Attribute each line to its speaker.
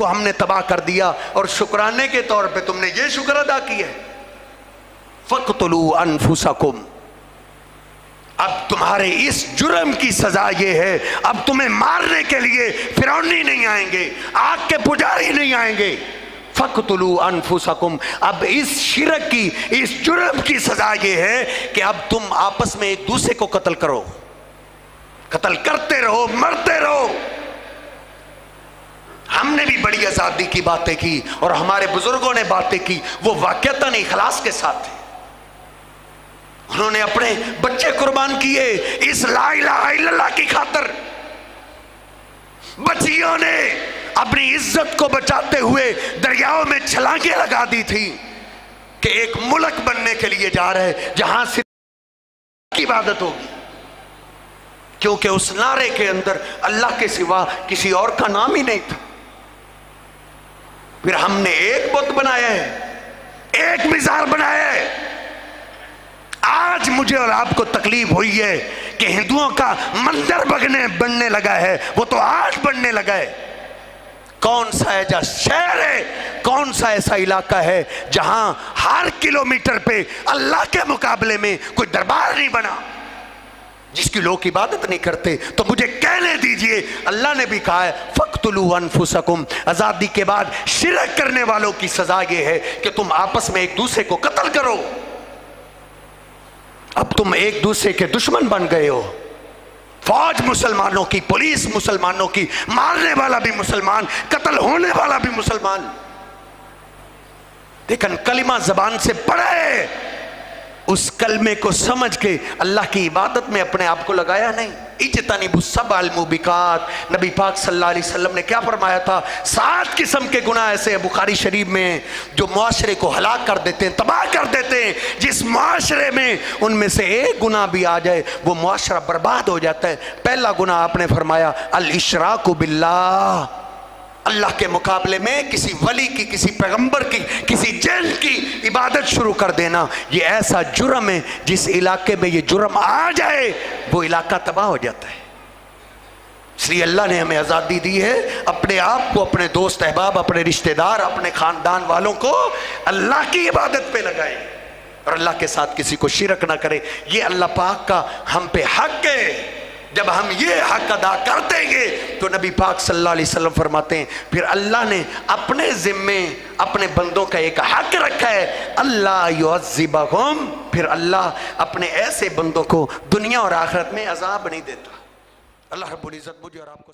Speaker 1: को हमने तबाह कर दिया और शुक्राने के तौर पे तुमने ये शुक्र अदा किया। फ़क़्तुलू अनफुसकुम, अब तुम्हारे इस जुर्म की सजा ये है, अब तुम्हें मारने के लिए फिरौनी नहीं आएंगे, आग के पुजारी नहीं आएंगे। फ़क़्तुलू अनफुसकुम, अब इस शिरक की, इस जुर्म की सजा ये है कि अब तुम आपस में एक दूसरे को कत्ल करो, कत्ल करते रहो, मरते रहो। हमने भी बड़ी आजादी की बातें की और हमारे बुजुर्गों ने बातें की, वो वाक़अतन इखलास के साथ थे। उन्होंने अपने बच्चे कुर्बान किए इस ला इलाहा इल्लल्लाह की खातिर। बच्चियों ने अपनी इज्जत को बचाते हुए दरियाओं में छलांगे लगा दी थी कि एक मुल्क बनने के लिए जा रहे जहां से की इबादत होगी, क्योंकि उस नारे के अंदर अल्लाह के सिवा किसी और का नाम ही नहीं था। फिर हमने एक बुत बनाया है, एक मिज़ार बनाया है। आज मुझे और आपको तकलीफ हुई है कि हिंदुओं का मंदिर बनने लगा है, वो तो आज बनने लगा है। कौन सा ऐसा शहर है, कौन सा ऐसा इलाका है जहां हर किलोमीटर पे अल्लाह के मुकाबले में कोई दरबार नहीं बना, जिसकी लोग इबादत नहीं करते? तो मुझे कहने दीजिए, अल्लाह ने भी कहा है फ़क़्तुलू अनफुसकुम, आज़ादी के बाद शिरक करने वालों की सजा ये है कि तुम आपस में एक दूसरे को कत्ल करो। अब तुम एक दूसरे के दुश्मन बन गए हो। फौज मुसलमानों की, पुलिस मुसलमानों की, मारने वाला भी मुसलमान, कत्ल होने वाला भी मुसलमान। लेकिन कलिमा जबान से पढ़े, उस कलमे को समझ के अल्लाह की इबादत में अपने आप को लगाया नहीं। इज्तनिबुस सबअल मुबिकात, नबी पाक सल्लल्लाहु अलैहि वसल्लम ने क्या फरमाया था? 7 किस्म के गुनाह ऐसे हैं बुखारी शरीफ में जो मुआशरे को हलाक कर देते हैं, तबाह कर देते हैं। जिस मुआशरे में उनमें से एक गुनाह भी आ जाए वो मुआशरा बर्बाद हो जाता है। पहला गुनाह आपने फरमाया अल इशराकु बिल्लाह, अल्लाह के मुकाबले में किसी वली की, किसी पैगंबर की, किसी जिन की इबादत शुरू कर देना। ये ऐसा जुर्म है, जिस इलाके में ये जुर्म आ जाए वो इलाका तबाह हो जाता है। इसलिए अल्लाह ने हमें आज़ादी दी है, अपने आप को, अपने दोस्त अहबाब, अपने रिश्तेदार, अपने ख़ानदान वालों को अल्लाह की इबादत पे लगाए और अल्लाह के साथ किसी को शिरक ना करे। ये अल्लाह पाक का हम पे हक है। जब हम ये हक अदा कर देंगे तो नबी पाक सल्लल्लाहु अलैहि वसल्लम फरमाते हैं फिर अल्लाह ने अपने ज़िम्मे अपने बंदों का एक हक रखा है, अल्लाह युअज़्ज़िबहुम, फिर अल्लाह अपने ऐसे बंदों को दुनिया और आखिरत में अज़ाब नहीं देता। अल्लाह रब्बुल इज़्ज़त मुझे और आपको